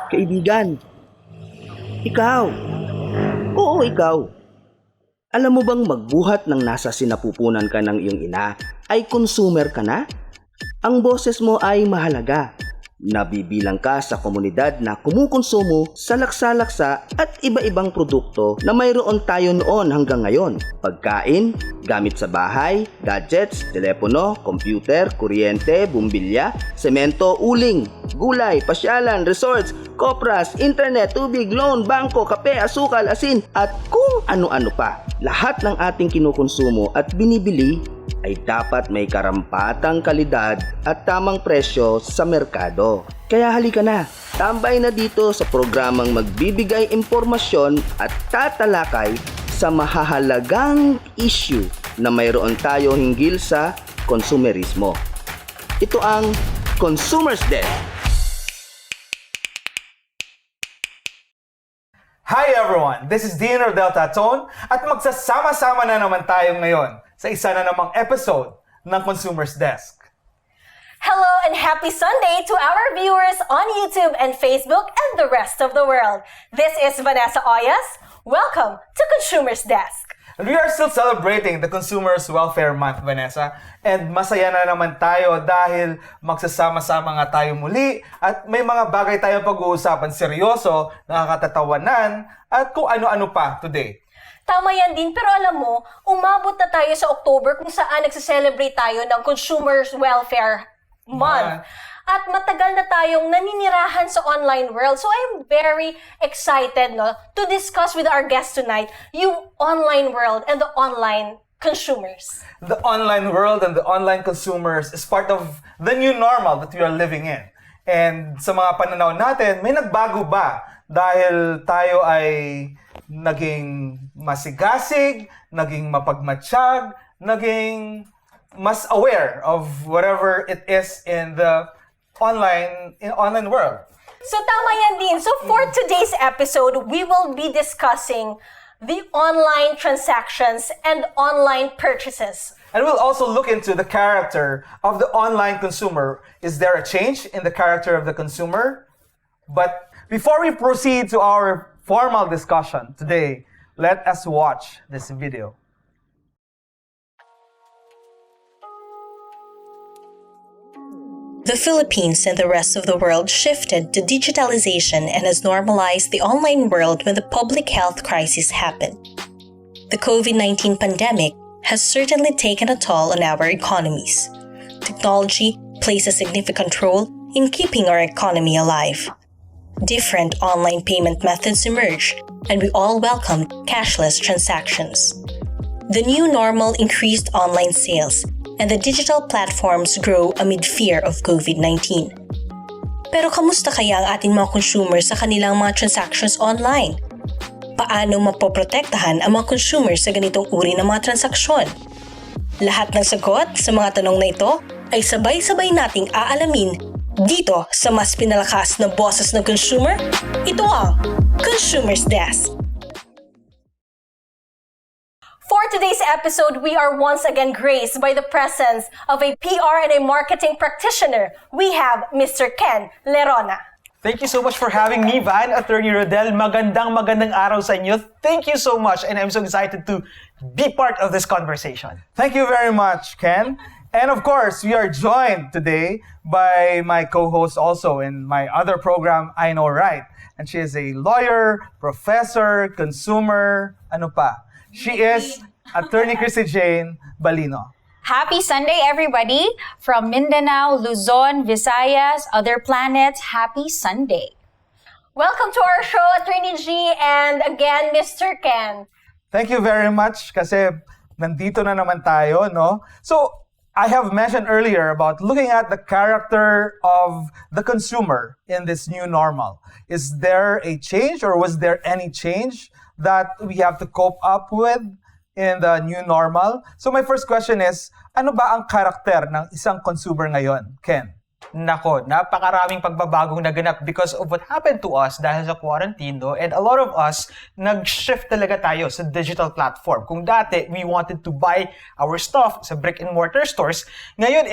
Kaibigan, ikaw. Oo, ikaw. Alam mo bang magbuhat ng nasa sinapupunan ka ng iyong ina ay consumer ka na? Ang boses mo ay mahalaga. Nabibilang ka sa komunidad na kumukonsumo sa laksa-laksa at iba-ibang produkto na mayroon tayo noon hanggang ngayon. Pagkain, gamit sa bahay, gadgets, telepono, computer, kuryente, bumbilya, semento, uling, gulay, pasyalan, resorts, kopras, internet, tubig, loan, bangko, kape, asukal, asin, at kung ano-ano pa. Lahat ng ating kinukonsumo at binibili ay dapat may karampatang kalidad at tamang presyo sa merkado. Kaya halika na, tambay na dito sa programang magbibigay impormasyon at tatalakay sa mahahalagang issue na mayroon tayo hinggil sa konsumerismo. Ito ang Consumer's Desk. Hi everyone! This is Dean Rodel Taton at magsasama-sama na naman tayo ngayon sa isa na namang episode ng Consumer's Desk. Hello and happy Sunday to our viewers on YouTube and Facebook and the rest of the world. This is Vanessa Oyos. Welcome to Consumer's Desk. And we are still celebrating the Consumers Welfare Month, Vanessa. And masaya na naman tayo dahil magsasama-sama nga tayo muli at may mga bagay tayong pag-uusapan seryoso, nakakatatawanan at kung ano-ano pa today. Tama yan din, pero alam mo, umabot na tayo sa October kung saan nagsiselebrate tayo ng Consumers Welfare Month. At matagal na tayong naninirahan sa online world. So I'm very excited to discuss with our guest tonight yung online world and the online consumers. The online world and the online consumers is part of the new normal that we are living in. And sa mga pananaw natin, may nagbago ba? Dahil tayo ay naging masigasig, naging mapagmatsyag, naging mas aware of whatever it is in the online world. So tama yan din. So for today's episode, we will be discussing the online transactions and online purchases. And we'll also look into the character of the online consumer. Is there a change in the character of the consumer? But before we proceed to our formal discussion today, let us watch this video. The Philippines and the rest of the world shifted to digitalization and has normalized the online world when the public health crisis happened. The COVID-19 pandemic has certainly taken a toll on our economies. Technology plays a significant role in keeping our economy alive. Different online payment methods emerged, and we all welcomed cashless transactions. The new normal increased online sales, and the digital platforms grow amid fear of COVID-19. Pero kamusta kaya ang ating mga consumers sa kanilang mga transactions online? Paano ma-Protektahan ang mga consumers sa ganitong uri ng mga transaksyon? Lahat ng sagot sa mga tanong na ito ay sabay-sabay nating aalamin dito sa mas pinalakas na boses ng consumer. Ito ang Consumer's Desk. For today's episode, we are once again graced by the presence of a PR and a marketing practitioner. We have Mr. Kenn Lerona. Thank you so much for having me, Van. Attorney Rodel, magandang araw sa inyo. Thank you so much, and I'm so excited to be part of this conversation. Thank you very much, Ken. And of course, we are joined today by my co-host also in my other program, I Know Right. And she is a lawyer, professor, consumer, ano pa? She is Attorney Christy Jane Balino. Happy Sunday, everybody! From Mindanao, Luzon, Visayas, other planets, happy Sunday! Welcome to our show, Attorney G, and again, Mr. Kenn. Thank you very much kasi nandito na naman tayo, no? So, I have mentioned earlier about looking at the character of the consumer in this new normal. Is there a change or was there any change that we have to cope up with in the new normal? So my first question is, ano ba ang karakter ng isang consumer ngayon, Ken? Nako, napakaraming pagbabagong naganap because of what happened to us dahil sa quarantine, no? And a lot of us, nag-shift talaga tayo sa digital platform. Kung dati, we wanted to buy our stuff sa brick-and-mortar stores, ngayon,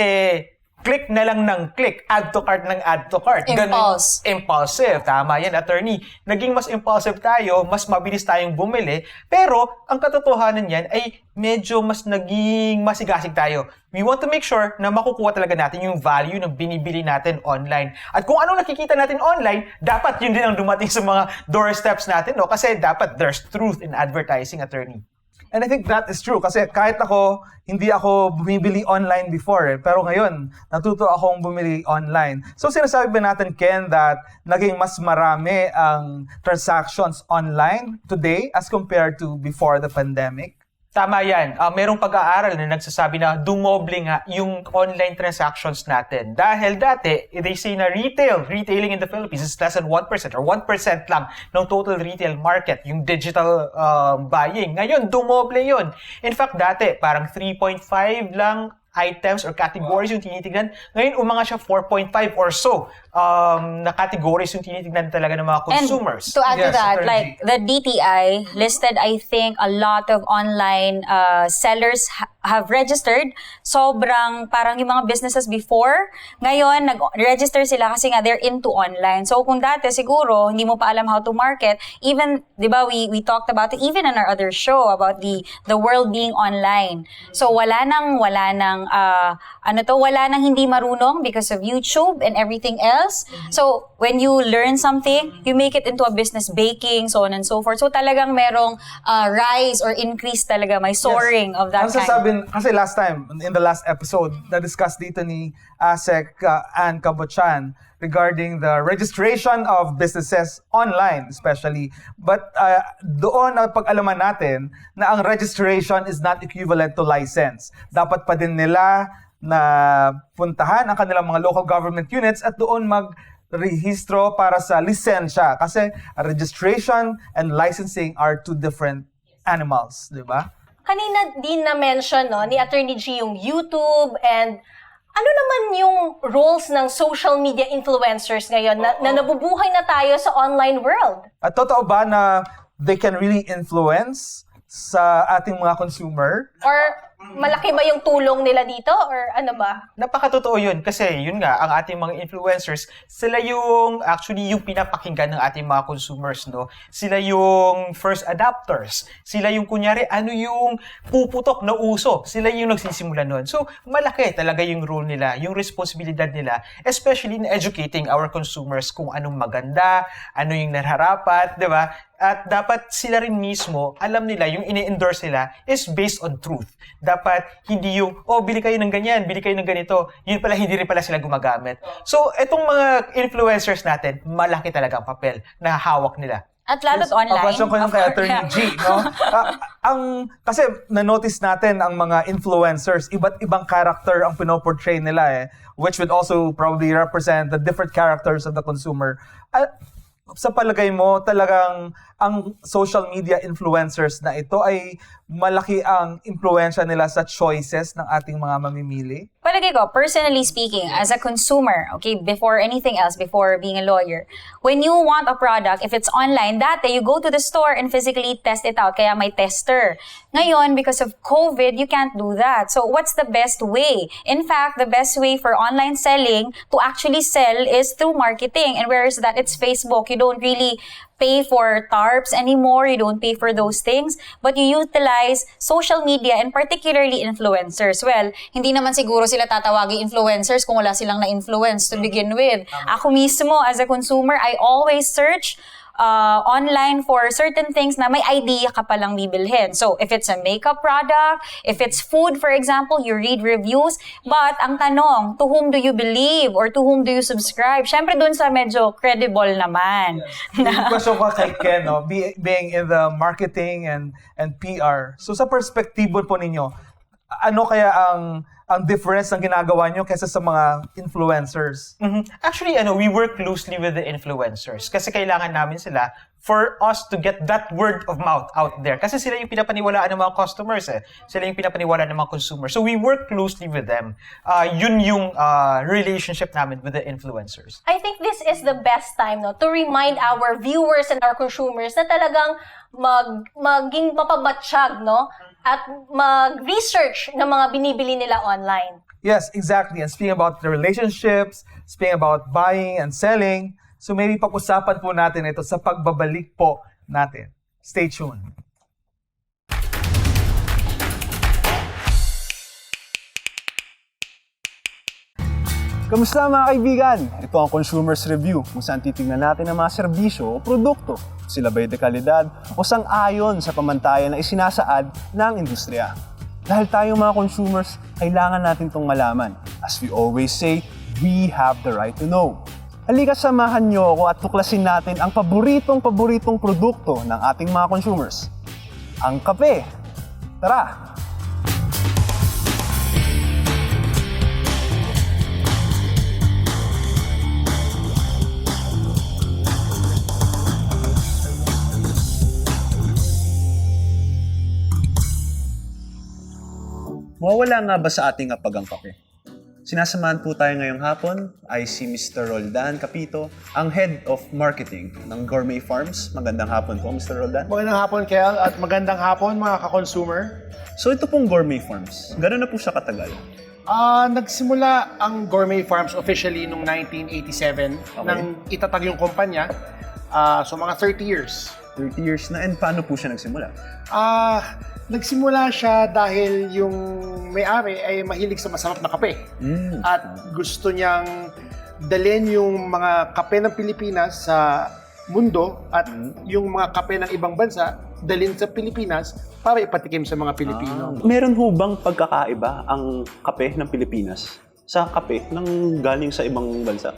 click na lang ng click, add to cart ng add to cart. Impulse. Impulsive. Tama yan, attorney. Naging mas impulsive tayo, mas mabilis tayong bumili, pero ang katotohanan yan ay medyo mas naging masigasig tayo. We want to make sure na makukuha talaga natin yung value ng binibili natin online. At kung anong nakikita natin online, dapat yun din ang dumating sa mga doorsteps natin, no? Kasi dapat there's truth in advertising, attorney. And I think that is true kasi kahit ako, hindi ako bumibili online before pero ngayon, natuto akong bumili online. So sinasabi ba natin, Ken, that naging mas marami ang transactions online today as compared to before the pandemic? Tama yan. Merong pag-aaral na nagsasabi na dumoble nga yung online transactions natin. Dahil dati, they say na retailing in the Philippines is less than 1% or 1% lang ng total retail market, yung digital buying. Ngayon, dumoble yun. In fact, dati, parang 3.5 lang items or categories yung tinitignan. Ngayon, umanga siya 4.5 or so na categories yung tinitignan talaga ng mga consumers. And to add to Yes, that, Atty. like the DTI listed, I think, a lot of online sellers have registered. Sobrang parang yung mga businesses before, ngayon nag-register sila kasi nga they're into online. So kung dati siguro hindi mo pa alam how to market, even 'di ba we talked about it even in our other show about the world being online. So wala nang wala nang hindi marunong because of YouTube and everything else. So when you learn something, you make it into a business, baking, so on and so forth. So talagang merong rise or increase talaga, may soaring of that Ang kind. sasabihin, kasi last time, in the last episode, na-discuss dito ni Asek Ann Kabochan regarding the registration of businesses online, especially. But doon na pag-alaman natin na ang registration is not equivalent to license. Dapat pa din nila na puntahan ang kanilang mga local government units at doon mag-rehistro para sa lisensya. Kasi registration and licensing are two different animals, di ba? Kanina din na-mention ni Attorney G yung YouTube and ano naman yung roles ng social media influencers ngayon na nabubuhay na tayo sa online world? At totoo ba na they can really influence sa ating mga consumer? Or malaki ba yung tulong nila dito? Or ano ba? Napakatotoo yun kasi yun nga, ang ating mga influencers, sila yung actually yung pinapakinggan ng ating mga consumers, no? Sila yung first adapters. Sila yung kunyari, ano yung puputok na uso. Sila yung nagsisimula nun. So, malaki talaga yung role nila, yung responsibilidad nila, especially in educating our consumers kung anong maganda, ano yung nararapat, di ba? At dapat sila rin mismo, alam nila, yung ini-endorse nila is based on truth. Dapat hindi yung, bili kayo ng ganyan, bili kayo ng ganito. Yun pala, hindi rin pala sila gumagamit. So, etong mga influencers natin, malaki talaga ang papel na hawak nila. At lalo't online. Question ko yung kay Attorney G, no? Kasi na-notice natin ang mga influencers, iba't ibang character ang pinoportray nila which would also probably represent the different characters of the consumer. Sa palagay mo, talagang ang social media influencers na ito ay malaki ang impluwensya nila sa choices ng ating mga mamimili? Palagay ko, personally speaking, as a consumer, okay, before anything else, before being a lawyer, when you want a product, if it's online, dati you go to the store and physically test it out, kaya may tester. Ngayon, because of COVID, you can't do that. So what's the best way? In fact, the best way for online selling to actually sell is through marketing. And whereas that, it's Facebook. You don't really pay for tarps anymore. You don't pay for those things. But you utilize social media and particularly influencers. Well, hindi naman siguro sila tatawagin influencers kung wala silang na-influence to begin with. Ako mismo, as a consumer, I always search online for certain things na may idea ka palang bibilhin. So, if it's a makeup product, if it's food, for example, you read reviews. But, ang tanong, to whom do you believe or to whom do you subscribe? Siyempre, dun sa medyo credible naman. Yung question ko kay Ken, no? Being in the marketing and PR. So, sa perspektibo po ninyo, ano kaya ang difference ng ginagawa nyo kaysa sa mga influencers? Actually, we work closely with the influencers kasi kailangan namin sila for us to get that word of mouth out there. Kasi sila yung pinapaniwalaan ng mga customers Sila yung pinapaniwalaan ng mga consumers. So we work closely with them. Yun yung relationship namin with the influencers. I think this is the best time to remind our viewers and our consumers na talagang maging mapabatsyag at mag-research ng mga binibili nila online. Yes, exactly. And speaking about the relationships, speaking about buying and selling, so maybe pag-usapan po natin ito sa pagbabalik po natin. Stay tuned. Kamusta mga kaibigan? Ito ang Consumer's Review kung saan titingnan natin ang mga serbisyo o produkto. Sila ba'y dekalidad o sang-ayon sa pamantayan na isinasaad ng industriya. Dahil tayong mga consumers, kailangan natin itong malaman. As we always say, we have the right to know. Halika samahan niyo ako at tuklasin natin ang paboritong produkto ng ating mga consumers. Ang kape. Tara! Mawawala nga ba sa ating kapag ang kape? Sinasamahan po tayo ngayong hapon ay si Mr. Roldan Capito, ang Head of Marketing ng Gourmet Farms. Magandang hapon po, Mr. Roldan. Magandang hapon, Kel, at magandang hapon mga ka-consumer. So ito pong Gourmet Farms, gano'n na po siya katagal? Nagsimula ang Gourmet Farms officially noong 1987 nang itatag yung kumpanya. So mga 30 years. 30 years na, and paano po siya nagsimula? Nagsimula siya dahil yung may-ari ay mahilig sa masarap na kape. At gusto niyang dalhin yung mga kape ng Pilipinas sa mundo at yung mga kape ng ibang bansa dalhin sa Pilipinas para ipatikim sa mga Pilipino. Meron ho bang pagkakaiba ang kape ng Pilipinas sa kape ng galing sa ibang bansa?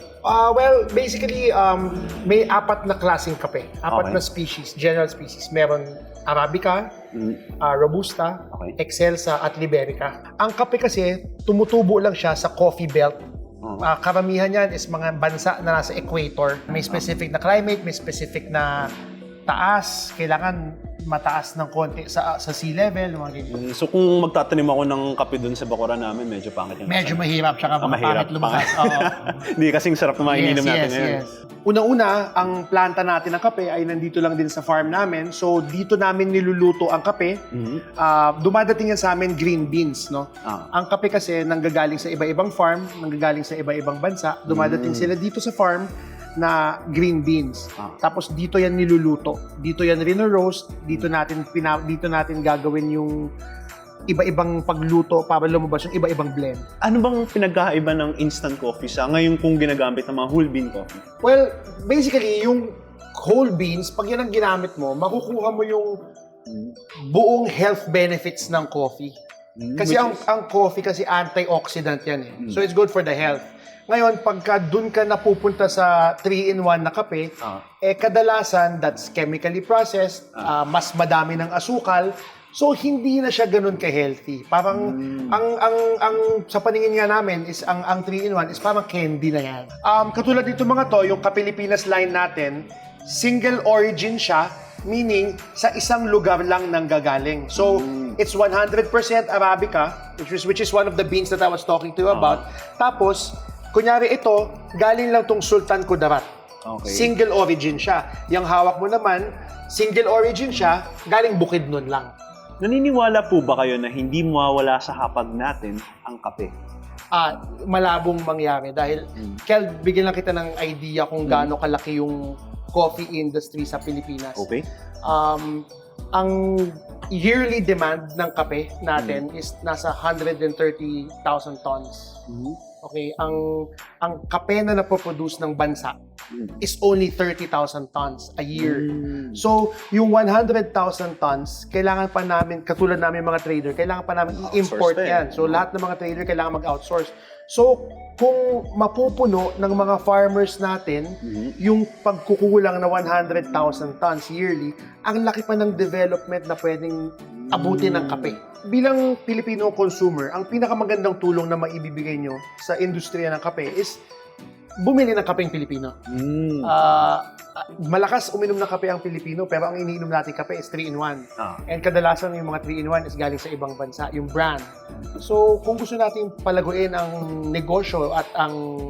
Well, basically, may 4 na klaseng kape. 4 na species, general species. Meron Arabica, Robusta, Excelsa, at Liberica. Ang kape kasi, tumutubo lang siya sa coffee belt. Karamihan yan is mga bansa na nasa equator. May specific na climate, may specific na taas. Kailangan mataas ng konti sa sea level. Mga ganyan. So kung magtatanim ako ng kape dun sa bakuran namin, medyo pangit yung Medyo mahirap, tsaka pangit lumabas. Hindi kasing sarap na ininom natin ngayon. Una-una, ang planta natin ng kape ay nandito lang din sa farm namin. So, dito namin niluluto ang kape. Dumadating yan sa amin green beans, no? Ang kape kasi nanggagaling sa iba-ibang farm, nanggagaling sa iba-ibang bansa. Dumadating sila dito sa farm na green beans. Tapos dito yan niluluto. Dito yan rino-roast. Dito natin gagawin yung iba-ibang pagluto para lumabas yung iba-ibang blend. Ano bang pinagkaiba ng instant coffee sa ngayon kung ginagamit ng mga whole bean coffee? Well, basically, yung whole beans, pag yan ang ginamit mo, makukuha mo yung buong health benefits ng coffee. Kasi ang coffee kasi antioxidant yan eh. So it's good for the health. Ngayon, pagka dun ka napupunta sa 3-in-1 na kape, kadalasan that's chemically processed, mas madami ng asukal, so hindi na siya ganun ka-healthy. Parang ang sa paningin nga namin is ang 3-in-1 is parang candy na yan. Katulad dito mga to, yung Kapilipinas line natin, single origin siya, meaning sa isang lugar lang nanggagaling. So it's 100% Arabica, which is one of the beans that I was talking to you about. Tapos kunyari ito, galing lang tong Sultan Kudarat. Single origin siya. Yung hawak mo naman, single origin siya, galing Bukidnon lang. Naniniwala po ba kayo na hindi mawawala sa hapag natin ang kape? Malabong mangyari dahil Kel, bigyan lang kita ng idea kung gaano kalaki yung coffee industry sa Pilipinas. Okay. Ang yearly demand ng kape natin is nasa 130,000 tons. Okay, ang kape na napoproduce ng bansa is only 30,000 tons a year. So, yung 100,000 tons, kailangan pa namin, katulad namin mga trader, kailangan pa namin i-import yan. So, lahat ng mga trader kailangan mag-outsource. So, kung mapupuno ng mga farmers natin yung pagkukulang na 100,000 tons yearly, ang laki pa ng development na pwedeng abutin ng kape. Bilang Filipino consumer, ang pinakamagandang tulong na maibibigay nyo sa industriya ng kape is bumili ng kapeng Pilipino. Malakas uminom ng kape ang Pilipino, pero ang iniinom natin kape is 3-in-1. And kadalasan yung mga 3-in-1 is galing sa ibang bansa, yung brand. So, kung gusto natin palaguin ang negosyo at ang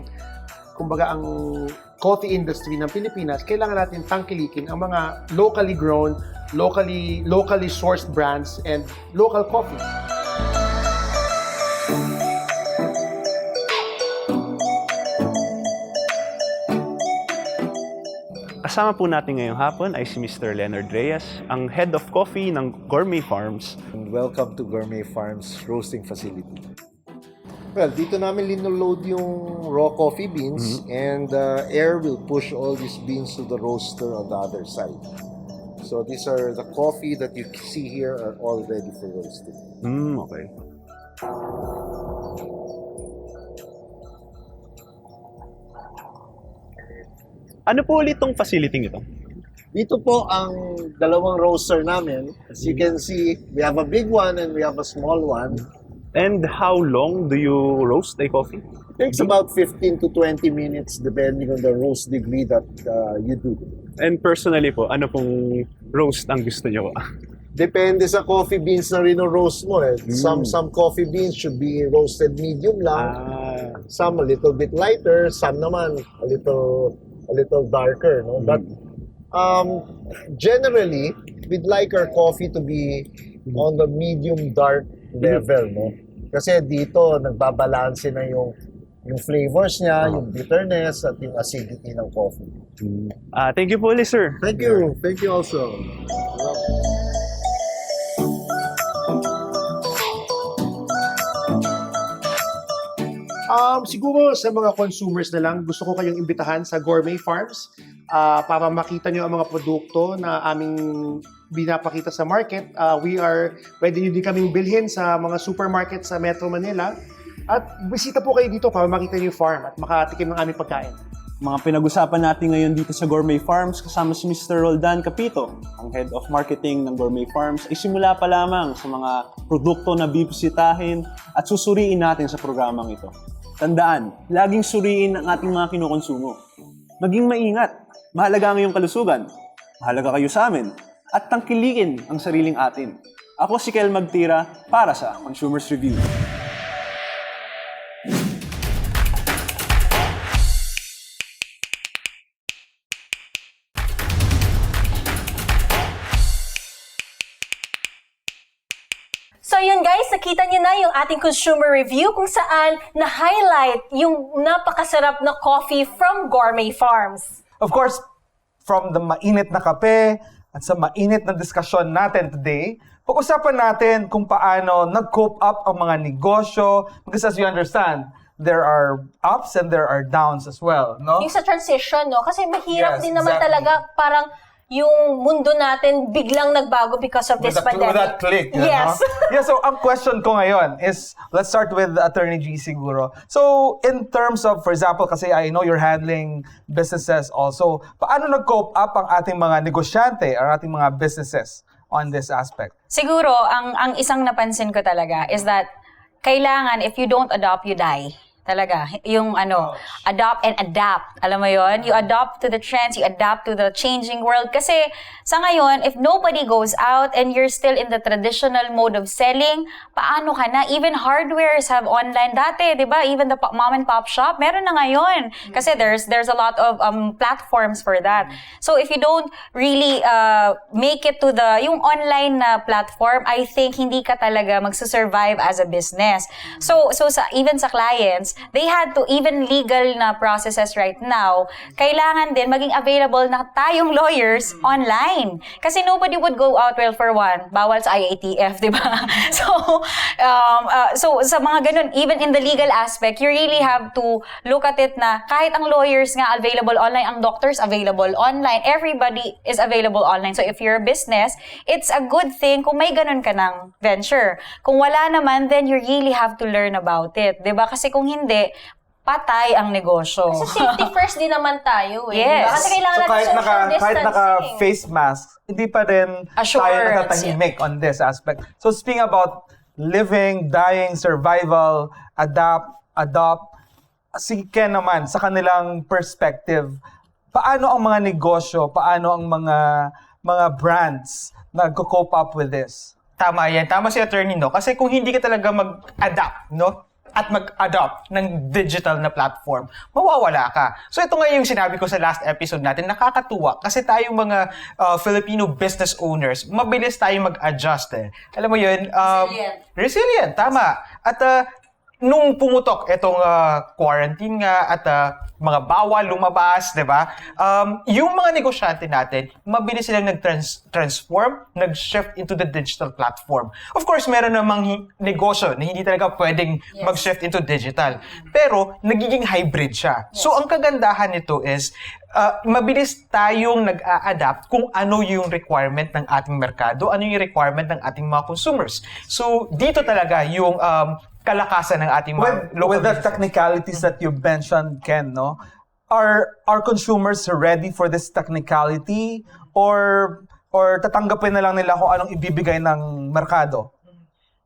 coffee industry ng Pilipinas, kailangan natin tangkilikin ang mga locally grown, locally sourced brands and local coffee. kasama po natin ngayong hapon ay si Mr. Leonard Reyes, ang Head of Coffee ng Gourmet Farms. Welcome to Gourmet Farms roasting facility. Well, dito namin linoload yung raw coffee beans and air will push all these beans to the roaster on the other side. So these are the coffee that you see here are all ready for roasting. Okay. Ano po ulit tong facility ito? Dito po ang dalawang roaster namin. As you can see, we have a big one and we have a small one. And how long do you roast a coffee? Takes about 15 to 20 minutes depending on the roast degree that you do. And personally po, ano pong roast ang gusto niyo? Depende sa coffee beans na rino-roast mo eh. Some coffee beans should be roasted medium lang. Some a little bit lighter, some naman a little darker, no? But generally, we'd like our coffee to be on the medium dark level, no? Kasi dito nagbabalanse na yung flavors niya, yung bitterness at yung acidity ng coffee. Thank you po ulit, sir. Thank you. Thank you also. Siguro sa mga consumers na lang, gusto ko kayong imbitahan sa Gourmet Farms para makita nyo ang mga produkto na aming binapakita sa market. Pwede nyo din kaming bilhin sa mga supermarket sa Metro Manila. At bisita po kayo dito para makita nyo yung farm at makatikim ng aming pagkain. Mga pinag-usapan natin ngayon dito sa Gourmet Farms kasama si Mr. Roldan Capito, ang Head of Marketing ng Gourmet Farms, ay simula pa lamang sa mga produkto na bibisitahin at susuriin natin sa programang ito. Tandaan, laging suriin ang ating mga kinukonsumo. Maging maingat, mahalaga ang iyong kalusugan, mahalaga kayo sa amin, at tangkilikin ang sariling atin. Ako si Kel Magtira para sa Consumers Review. So yun guys, nakita niyo na yung ating consumer review kung saan na-highlight yung napakasarap na coffee from Gourmet Farms. Of course, from the mainit na kape at sa mainit na diskusyon natin today, pag-usapan natin kung paano nag-cope up ang mga negosyo because as you understand, there are ups and there are downs as well, no? Yung sa transition, no? Kasi mahirap Yes, din naman exactly. talaga parang yung mundo natin biglang nagbago because of this pandemic. With that click, you Yes. know? Yeah, so ang question ko ngayon is, let's start with Attorney G siguro. So, in terms of, for example, kasi I know you're handling businesses also, paano nag-cope up ang ating mga negosyante, ang ating mga businesses on this aspect? Siguro, ang isang napansin ko talaga is that kailangan, if you don't adopt, you die. Talaga. Yung adopt and adapt. Alam mo yon? You adopt to the trends, you adapt to the changing world. Kasi sa ngayon, if nobody goes out and you're still in the traditional mode of selling, paano ka na? Even hardwares have online dati, di ba? Even the mom and pop shop, meron na ngayon. Kasi there's a lot of platforms for that. So if you don't really make it to yung online na platform, I think hindi ka talaga magsusurvive as a business. So even sa clients, they had to, even legal na processes right now, kailangan din maging available na tayong lawyers online. Kasi nobody would go out, well, for one, bawal sa IATF, di ba? So sa mga ganun, even in the legal aspect, you really have to look at it na kahit ang lawyers nga available online, ang doctors available online, everybody is available online. So if you're a business, it's a good thing kung may ganun ka ng venture. Kung wala naman, then you really have to learn about it, di ba? Kasi kung hindi, patay ang negosyo. Kasi safety first din naman tayo eh. Yes. Diba? Kasi kailangan natin social distancing. Kahit naka-face mask, hindi pa rin tayo Assurance, natatahimik on this aspect. So speaking about living, dying, survival, adopt, si Ken naman, sa kanilang perspective, paano ang mga negosyo, paano ang mga brands nag-cope up with this? Tama yan. Tama si Attorney, no? Kasi kung hindi ka talaga mag-adapt, no? At mag-adopt ng digital na platform, mawawala ka. So ito nga yung sinabi ko sa last episode natin, nakakatuwa. Kasi tayong mga Filipino business owners, mabilis tayong mag-adjust eh. Alam mo yun? Resilient, tama. At nung pumutok itong quarantine nga at mga bawal lumabas, 'di ba? Yung mga negosyante natin, mabilis silang nag-transform, nag-shift into the digital platform. Of course, meron namang negosyo na hindi talaga pwedeng mag-shift into digital. Pero nagiging hybrid siya. So ang kagandahan nito is mabilis tayong nag-a-adapt kung ano yung requirement ng ating merkado, ano yung requirement ng ating mga consumers. So dito talaga yung kalakasan ng ating mga local With the businesses. technicalities that you mentioned, Ken, no? Are consumers ready for this technicality or tatanggapin na lang nila kung anong ibibigay ng merkado?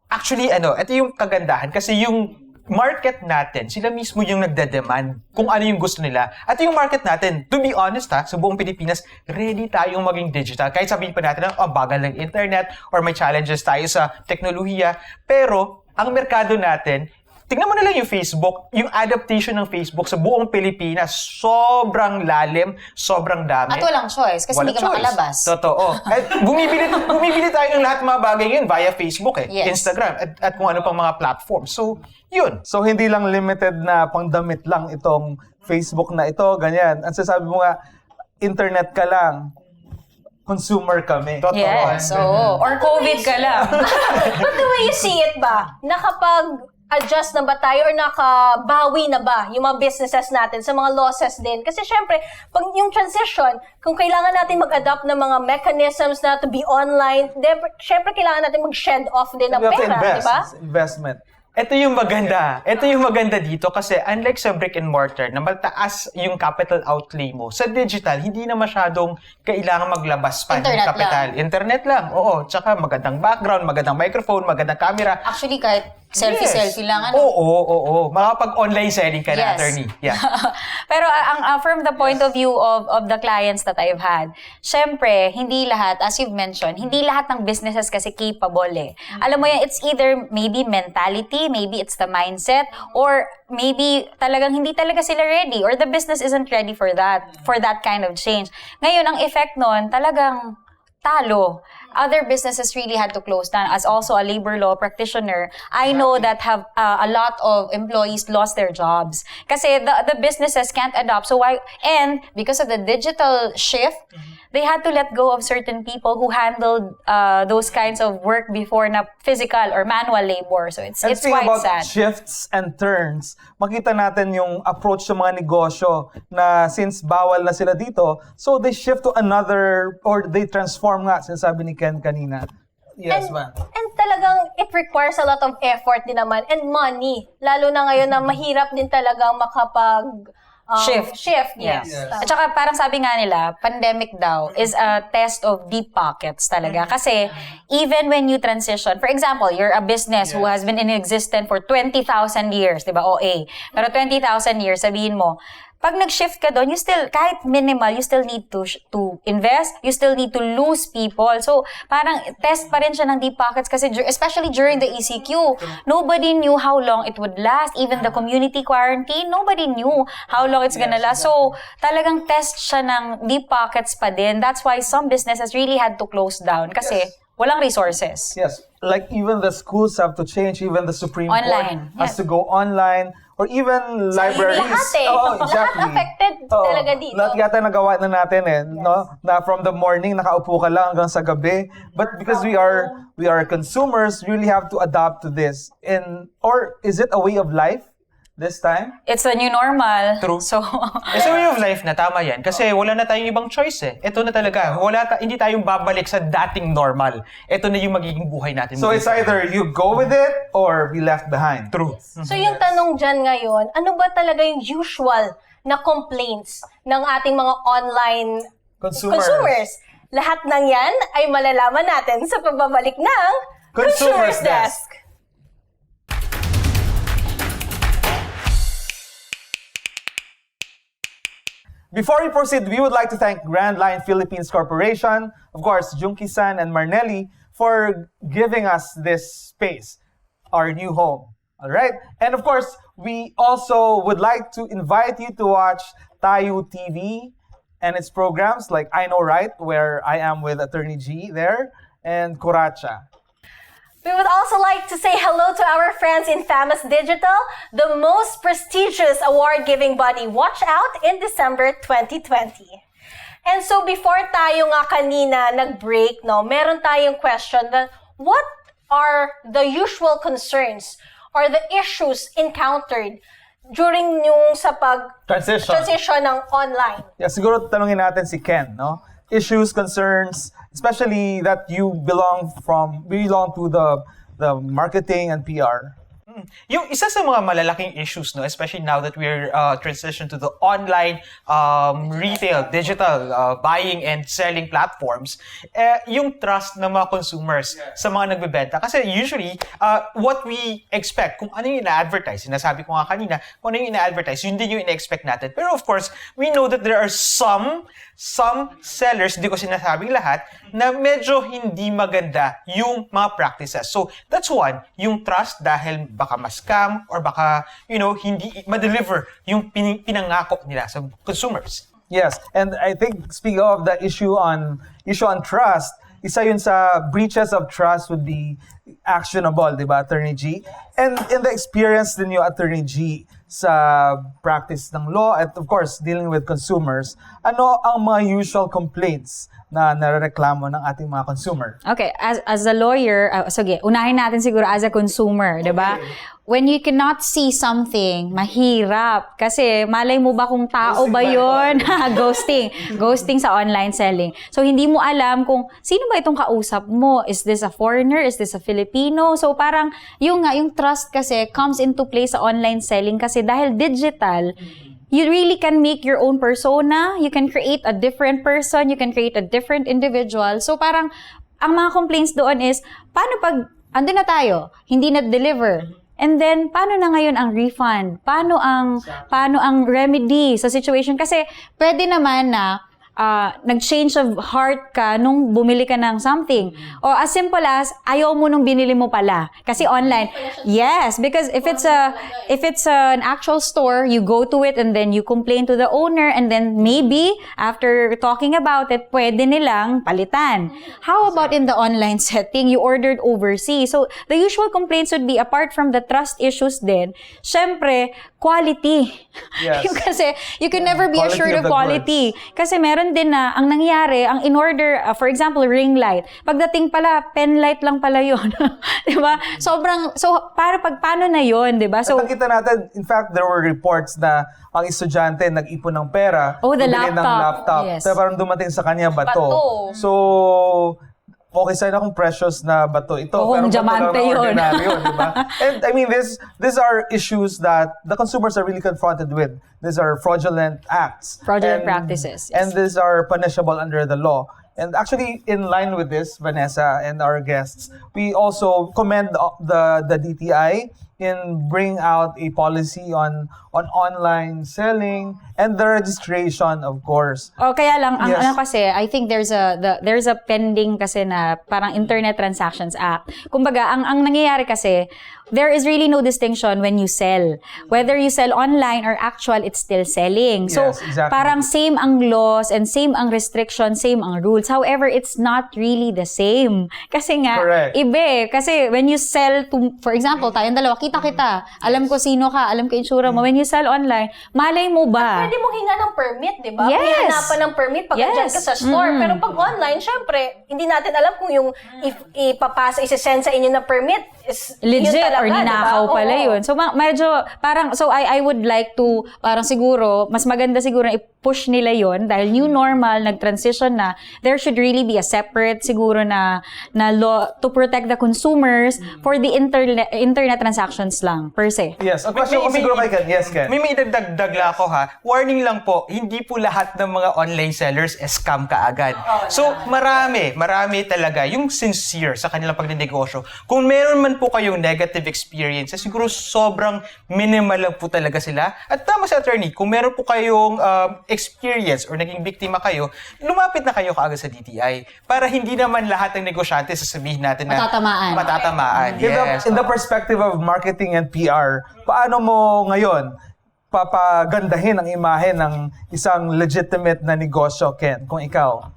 Actually, ito yung kagandahan kasi yung market natin, sila mismo yung nagde-demand kung ano yung gusto nila. At yung market natin, to be honest sa buong Pilipinas, ready tayong maging digital. Kahit sabihin pa natin, bagal ng internet or may challenges tayo sa teknolohiya. Pero, ang merkado natin, tingnan mo na lang yung Facebook, yung adaptation ng Facebook sa buong Pilipinas, sobrang lalim, sobrang dami. At walang choice kasi hindi ka makalabas. Totoo. At bumibili tayo ng lahat ng mga bagay yun via Facebook Yes. Instagram, at kung ano pang mga platform. So, yun. So, hindi lang limited na pangdamit lang itong Facebook na ito, ganyan. Ang sasabi mo nga, internet ka lang, consumer kami. Totoo. Yes, oo. Or COVID ka lang. But the way you see it ba, nakapag-adjust na ba tayo or nakabawi na ba yung mga businesses natin sa mga losses din? Kasi syempre, pag yung transition, kung kailangan natin mag-adapt ng mga mechanisms na to be online, syempre kailangan natin mag-shed off din ng You have to pera, invest. di ba? It's investment. Ito yung maganda. Ito yung maganda dito kasi unlike sa brick and mortar na mataas yung capital outlay mo, sa digital, hindi na masyadong kailangan maglabas pa ng Internet capital. Internet lang. Oo. Tsaka magandang background, magandang microphone, magandang camera. Actually, kahit selfie-selfie lang, Oo. Makapag-online selling ka na, Yes. attorney. Yeah. Pero from the point of view of the clients that I've had, syempre, hindi lahat, as you've mentioned, hindi lahat ng businesses kasi capable eh. Alam mo yan, it's either maybe mentality, maybe it's the mindset, or maybe talagang hindi talaga sila ready, or the business isn't ready for that kind of change. Ngayon, ang effect nun, talagang talo. Other businesses really had to close down. As also a labor law practitioner, I know that have a lot of employees lost their jobs kasi the businesses can't adapt. So why? And because of the digital shift, they had to let go of certain people who handled those kinds of work before na physical or manual labor. So it's Speaking quite about sad. shifts and turns, makita natin yung approach sa mga negosyo na since bawal na sila dito, so they shift to another, or they transform nga, sinasabi ni Ken kanina. Yes, ma'am. And talagang it requires a lot of effort din naman and money. Lalo na ngayon na mahirap din talagang makapag Shift. Yes. At saka parang sabi nga nila, pandemic daw is a test of deep pockets talaga. Kasi even when you transition, for example, you're a business who has been in existence for 20,000 years, di ba? OA. Pero 20,000 years, sabihin mo, pag nag-shift ka doon, you still, kahit minimal, you still need to invest, you still need to lose people. So, parang test pa rin siya ng deep pockets kasi especially during the ECQ, nobody knew how long it would last. Even the community quarantine, nobody knew how long it's gonna last. So, talagang test siya ng deep pockets pa din. That's why some businesses really had to close down kasi walang resources. Yes, like even the schools have to change, even the Supreme Online, Court has to go online, or even libraries. Lahat eh. Oo, exactly. Lahat affected talaga dito. Lahat yata nagawa na natin no? Na from the morning, nakaupo ka lang hanggang sa gabi. But because we are consumers, we really have to adapt to this. Or is it a way of life this time? It's the new normal. True. So, It's a way of life na, tama yan. Kasi wala na tayong ibang choice eh. Ito na talaga. Hindi tayong babalik sa dating normal. Ito na yung magiging buhay natin. So it's either you go with it or be left behind. True. So yung tanong dyan ngayon, ano ba talaga yung usual na complaints ng ating mga online consumers? Lahat ng yan ay malalaman natin sa pagbabalik ng Consumer's Desk. Before we proceed, we would like to thank Grand Line Philippines Corporation, of course, Junki-san and Marnelli, for giving us this space, our new home. All right? And of course, we also would like to invite you to watch Tayo TV and its programs like I Know Right, where I am with Attorney G there, and Kuracha. We would also like to say hello to our friends in Famous Digital, the most prestigious award-giving body. Watch out in December 2020. And so before tayo nga kanina nag-break, no, meron tayong question na what are the usual concerns or the issues encountered during yung sa transition ng online? Yeah, siguro tanungin natin si Ken, no? Issues, concerns, especially that you belong to the marketing and PR. Yung isa sa mga malalaking issues, no, especially now that we're transitioned to the online retail, digital buying and selling platforms, yung trust ng mga consumers sa mga nagbebenta. Kasi usually, what we expect, kung ano yung ina-advertise, sinasabi ko nga kanina, kung ano yung ina-advertise, yun din yung ina-expect natin. Pero of course, we know that there are some sellers, hindi ko sinasabing lahat, na medyo hindi maganda yung mga practices. So, that's one, yung trust dahil baka ma-scam or baka, hindi ma-deliver yung pinangako nila sa consumers. Yes, and I think speaking of the issue on trust, isa yun sa breaches of trust would be actionable, di ba, Attorney G? And in the experience din yung Attorney G sa practice ng law and of course dealing with consumers, ano ang mga usual complaints na narereklamo ng ating mga consumer? Okay, as a lawyer, sige, unahin natin siguro as a consumer, di ba? When you cannot see something, mahirap. Kasi malay mo ba kung tao ba yun? Ghosting sa online selling. So, hindi mo alam kung sino ba itong kausap mo? Is this a foreigner? Is this a Filipino? So, parang yung trust kasi comes into play sa online selling kasi dahil digital, you really can make your own persona. You can create a different person. You can create a different individual. So, parang ang mga complaints doon is, paano pag andun na tayo, hindi na-deliver? And then, paano na ngayon ang refund? Paano ang remedy sa situation? Kasi, pwede naman na nag-change of heart ka nung bumili ka ng something. Or as simple as, ayaw mo nung binili mo pala. Kasi online. Yes, because if it's an actual store, you go to it and then you complain to the owner and then maybe, after talking about it, pwede nilang palitan. How about in the online setting? You ordered overseas. So, the usual complaints would be, apart from the trust issues din, syempre, quality. Yes. Kasi, you can never be Quality assured of of the quality. Kasi meron din na, ang nangyari, ang in-order, for example, ring light. Pagdating pala, pen light lang pala yun. Diba? Paano na yun, diba? So, nakita natin, in fact, there were reports na ang estudyante nag-ipon ng pera, the bumili ng laptop. Yes. Pero parang dumating sa kanya bato. So, okay sana kung precious na bato ito. Kung pero diamante yun. Ordinaryo, diba? And I mean, these are issues that the consumers are really confronted with. These are fraudulent acts. Fraudulent practices, yes. And these are punishable under the law. And actually, in line with this, Vanessa and our guests, we also commend the DTI in bringing out a policy on online selling and the registration, of course. Kaya lang, ang Yes. ano kasi, I think there's a pending kasi na parang Internet Transactions Act. Kumbaga, ang nangyayari kasi, there is really no distinction when you sell. Whether you sell online or actual, it's still selling. So, Yes, exactly. parang same ang laws and same ang restrictions, same ang rules. However, it's not really the same. Kasi nga, Correct. iba eh. Kasi when you sell to, for example, tayong dalawa, kita-kita. Alam ko sino ka, alam ko insura mo. When you sell online, malay mo ba? Pwede mong hinga ng permit, di ba? Yes. May hanapan ng permit pag Yes. andyan ka sa store. Pero pag online, syempre, hindi natin alam kung yung ipapasa, isi-send sa inyo na permit is yun Legit talaga, or ninakaw diba? pala Oo. yun. So medyo parang I would like to parang siguro mas maganda siguro na i-push nila yon dahil new normal nag-transition na, there should really be a separate siguro na law to protect the consumers for the internet transactions lang per se. Yes, a question ko siguro kay Ken. Yes, Ken. May idagdag lang ako ha. Warning lang po, hindi po lahat ng mga online sellers scam kaagad. So, marami talaga yung sincere sa kanilang pagnenegosyo. Kung meron man po kayong negative experiences, siguro sobrang minimal lang po talaga sila. At tama si attorney, kung meron po kayong experience or naging biktima kayo, lumapit na kayo kaagad sa DTI para hindi naman lahat ng negosyante sasabihin natin na matatamaan. Yes. In the perspective of marketing and PR, paano mo ngayon papagandahin ang imahe ng isang legitimate na negosyo, Ken, kung ikaw?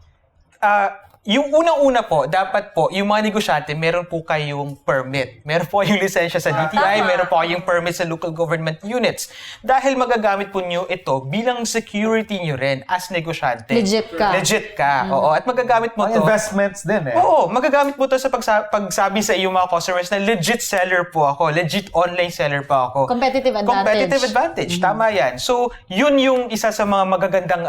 Yung unang-una po, dapat po, yung mga negosyante, meron po kayong permit. Meron po kayong lisensya sa DTI, meron po kayong permit sa local government units. Dahil magagamit po nyo ito bilang security nyo rin as negosyante. Legit ka. Legit ka, oo. At magagamit mo to. Investments din eh. Oo, magagamit mo to sa pagsabi sa iyong mga customers na legit seller po ako, legit online seller po ako. Competitive advantage. Competitive advantage, tama yan. So, yun yung isa sa mga magagandang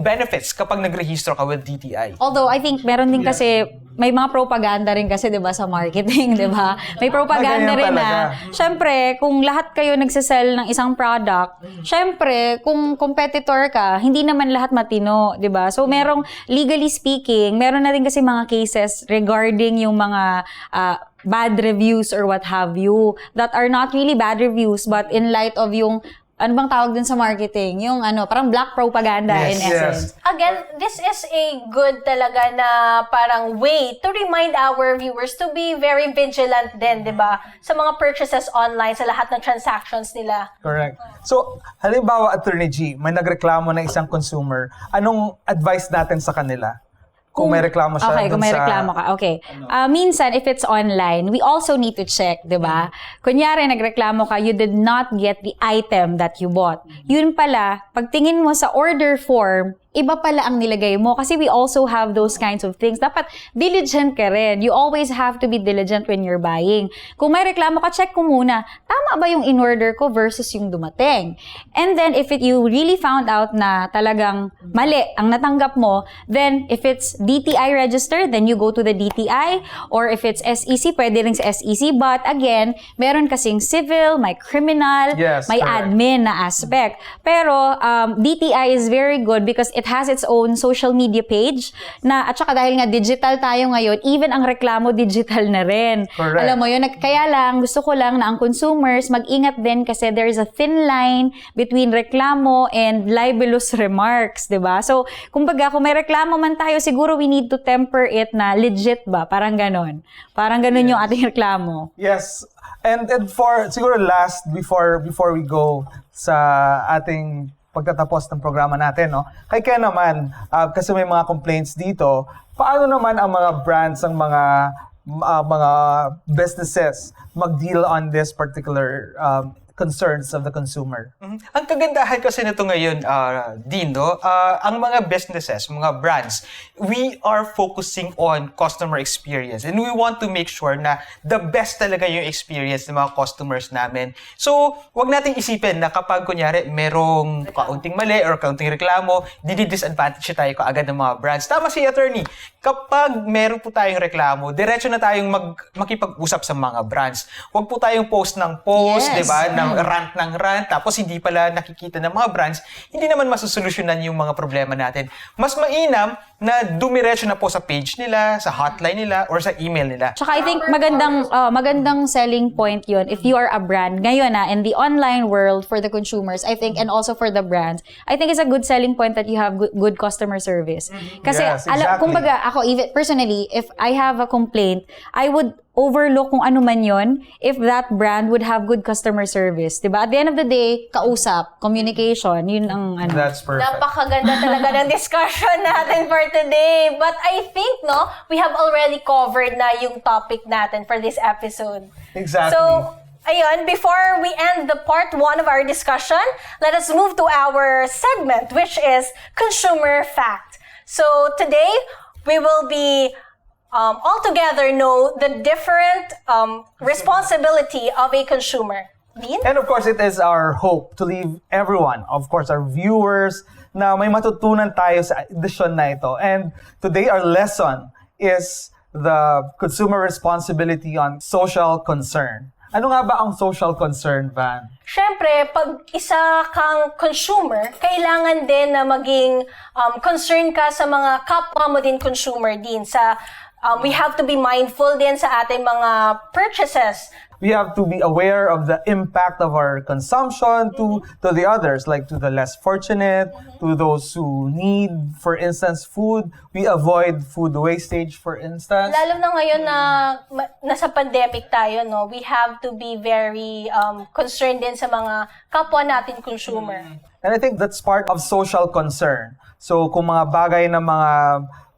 benefits kapag nagrehistro ka with DTI. Although, I think meron din kasi, may mga propaganda rin kasi, di ba, sa marketing, di ba? May propaganda Ganyan rin talaga. na, syempre, kung lahat kayo nagsasell ng isang product, syempre, kung competitor ka, hindi naman lahat matino, di ba? So, merong, legally speaking, meron na rin kasi mga cases regarding yung mga bad reviews or what have you, that are not really bad reviews, but in light of yung ano bang tawag dun sa marketing? Yung parang black propaganda in essence. Again, this is a good talaga na parang way to remind our viewers to be very vigilant din, di ba? Sa mga purchases online, sa lahat ng transactions nila. Correct. So, halimbawa, Attorney G, may nagreklamo na isang consumer. Anong advice natin sa kanila? Kung may reklamo siya Okay, kung may reklamo ka. Okay. Minsan, if it's online, we also need to check, di ba? Kunyari, nagreklamo ka, you did not get the item that you bought. Yun pala, pagtingin mo sa order form, iba pala ang nilagay mo. Kasi we also have those kinds of things. Dapat diligent ka rin. You always have to be diligent when you're buying. Kung may reklamo ka, check ko muna, tama ba yung in-order ko versus yung dumating? And then, if you really found out na talagang mali ang natanggap mo, then if it's DTI registered, then you go to the DTI. Or if it's SEC, pwede rin sa SEC. But again, meron kasing civil, may criminal, Yes, may correct. admin na aspect. Pero DTI is very good because it has its own social media page na, at saka dahil nga digital tayo ngayon, even ang reklamo digital na rin. Correct. Alam mo yun, kaya lang, gusto ko lang na ang consumers mag-ingat din kasi there is a thin line between reklamo and libelous remarks, di ba? So, kumbaga, kung may reklamo man tayo, siguro we need to temper it na legit ba? Parang ganon. Parang ganon yung ating reklamo. Yes. And for siguro last before we go sa ating pagtatapos ng programa natin, no? Kay Kenn naman, kasi may mga complaints dito, paano naman ang mga brands, ang mga businesses mag-deal on this particular concerns of the consumer? Ang kagandahan kasi nito ngayon, Dino, ang mga businesses, mga brands, we are focusing on customer experience and we want to make sure na the best talaga yung experience ng mga customers namin. So, wag nating isipin na kapag kunyari merong kaunting mali or kaunting reklamo, disadvantage tayo kaagad ng mga brands. Tama si Attorney, kapag meron po tayong reklamo, diretso na tayong makipag-usap sa mga brands. Wag po tayong post ng post, Yes. di ba? Ng rant, tapos hindi pala nakikita ng mga brands, hindi naman masusolusyonan yung mga problema natin. Mas mainam na dumiretso na po sa page nila, sa hotline nila, or sa email nila. Tsaka I think magandang selling point yun if you are a brand. Ngayon in the online world for the consumers, I think, and also for the brands, I think it's a good selling point that you have good customer service. Kasi, Yes, exactly. kumbaga, ako, even personally, if I have a complaint, I would overlook kung ano man yon if that brand would have good customer service. Diba? At the end of the day, kausap, communication, yun ang ano. That's perfect. Napakaganda talaga ng discussion natin for today. But I think, no, we have already covered na yung topic natin for this episode. Exactly. So, ayun, before we end the part 1 of our discussion, let us move to our segment, which is Consumer Fact. So, today, we will be all together know the different responsibility of a consumer. Dean? And of course, it is our hope to leave everyone, of course, our viewers, na may matutunan tayo sa edisyon na ito. And today, our lesson is the consumer responsibility on social concern. Ano nga ba ang social concern, Van? Siyempre, pag isa kang consumer, kailangan din na maging concern ka sa mga kapwa mo din consumer din. We have to be mindful din sa ating mga purchases. We have to be aware of the impact of our consumption to the others, like to the less fortunate, to those who need, for instance, food. We avoid food wastage, for instance. Lalo na ngayon na nasa pandemic tayo, no, we have to be very concerned din sa mga kapwa natin consumer. And I think that's part of social concern. So kung mga bagay na mga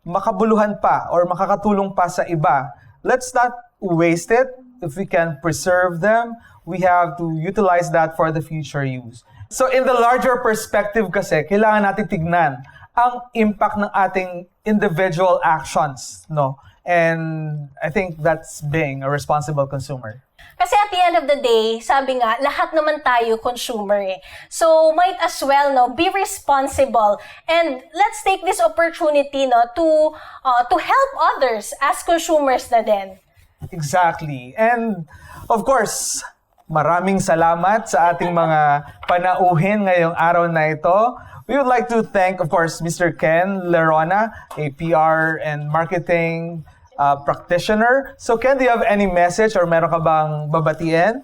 makabuluhan pa or makakatulong pa sa iba, let's not waste it. If we can preserve them, we have to utilize that for the future use. So in the larger perspective kasi, kailangan natin tignan ang impact ng ating individual actions, no? And I think that's being a responsible consumer. Kasi at the end of the day, sabi nga, lahat naman tayo consumer eh. So, might as well, no, be responsible. And let's take this opportunity, no, to help others as consumers na din. Exactly. And of course, maraming salamat sa ating mga panauhin ngayong araw na ito. We would like to thank, of course, Mr. Kenn Lerona, a PR and marketing practitioner. So, Ken, do you have any message or meron ka bang babatiin?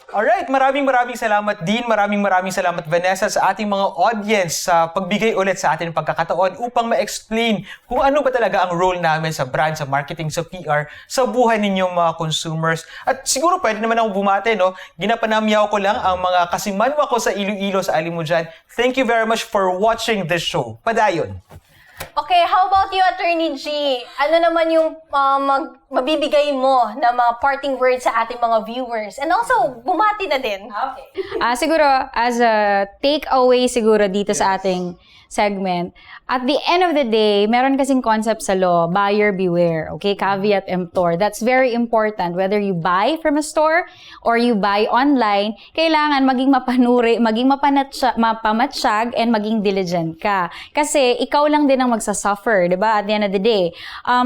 Alright, maraming salamat din. Maraming salamat, Vanessa, sa ating mga audience sa pagbigay ulit sa ating pagkakataon upang ma-explain kung ano ba talaga ang role namin sa brand, sa marketing, sa PR, sa buhay ninyong mga consumers. At siguro pwede naman ako bumate, no? Ginapanamyaw ko lang ang mga kasimanwa ko sa Iloilo, sa Alimu dyan. Thank you very much for watching this show. Padayon! Okay, how about you, Attorney G? Ano naman yung mabibigay mo na mga parting words sa ating mga viewers? And also, bumati na din. Okay. Siguro, as a takeaway siguro dito sa ating segment, at the end of the day, meron kasing concept sa law, buyer beware, okay? Caveat emptor. That's very important. Whether you buy from a store or you buy online, kailangan maging mapanuri, maging mapamatsyag, and maging diligent ka. Kasi ikaw lang din ang magsasuffer, di ba? At the end of the day.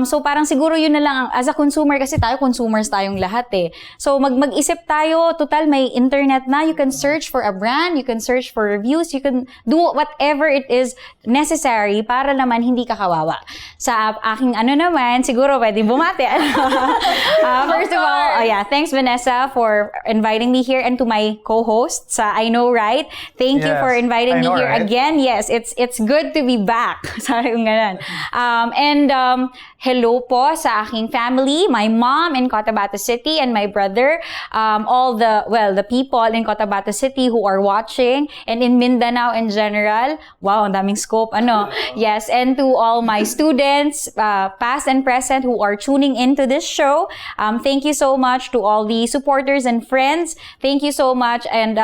So parang siguro yun na lang, as a consumer, kasi tayo consumers tayong lahat eh. So mag-isip tayo, total may internet na, you can search for a brand, you can search for reviews, you can do whatever it is necessary para naman hindi ka kawawa. Sa aking naman, siguro pwede bumati. First of all, thanks Vanessa for inviting me here, and to my co-host sa I Know Right. Thank you Yes, for inviting I me know, here right? again. Yes, it's good to be back. Sabi kong ganun. Hello po sa aking family, my mom in Cotabato City and my brother, all the people in Cotabato City who are watching, and in Mindanao in general. Wow, ang daming scope. Yes, and to all my students, past and present, who are tuning into this show. Thank you so much to all the supporters and friends. Thank you so much, and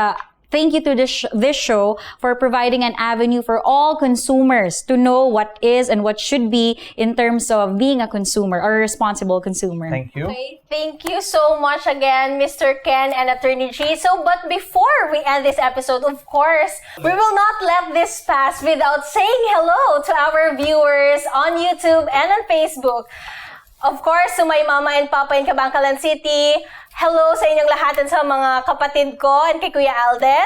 thank you to this show for providing an avenue for all consumers to know what is and what should be in terms of being a consumer or a responsible consumer. Thank you. Okay, thank you so much again, Mr. Ken and Attorney G. So, but before we end this episode, of course, we will not let this pass without saying hello to our viewers on YouTube and on Facebook. Of course, to my mama and papa in Cabangcalan City. Hello sa inyong lahat at sa mga kapatid ko and kay Kuya Alden.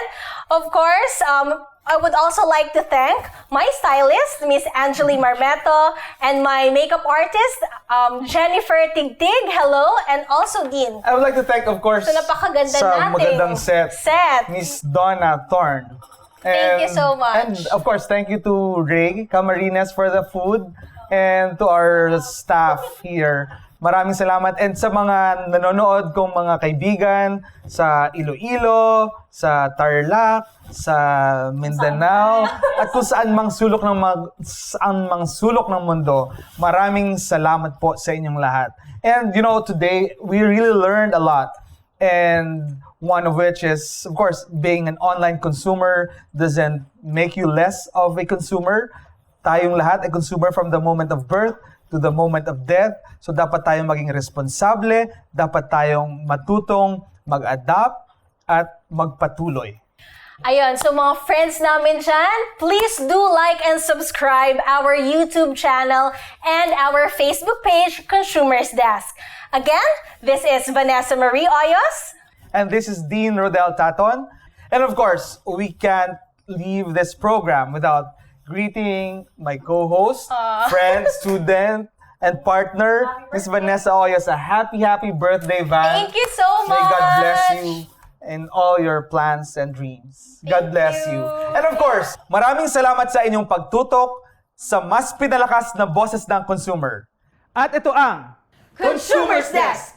Of course, I would also like to thank my stylist, Miss Angeli Marmeto, and my makeup artist, Jennifer Tigtig. Hello, and also Dean. I would like to thank, of course, So, napakaganda sa nating magandang set, Miss Donna Thorne. Thank you so much. And of course, thank you to Ray Camarines for the food, and to our staff here. Maraming salamat. And sa mga nanonood kong mga kaibigan sa Iloilo, sa Tarlac, sa Mindanao, at kung saan mang sulok ng mundo, maraming salamat po sa inyong lahat. And today we really learned a lot. And one of which is, of course, being an online consumer doesn't make you less of a consumer. Tayong lahat ay consumer from the moment of birth to the moment of death. So dapat tayong maging responsable, dapat tayong matutong mag-adapt at magpatuloy. Ayun, so mga friends namin dyan, please do like and subscribe our YouTube channel and our Facebook page, Consumers Desk. Again, this is Vanessa Marie Oyos. And this is Dean Rodel Taton. And of course, we can't leave this program without greeting my co-host, friend, student, and partner, Miss Vanessa Oyos. A happy birthday, Van. Thank you so much. May God bless you in all your plans and dreams. God bless you. And of course, maraming salamat sa inyong pagtutok sa mas pinalakas na boses ng consumer. At ito ang Consumers Desk!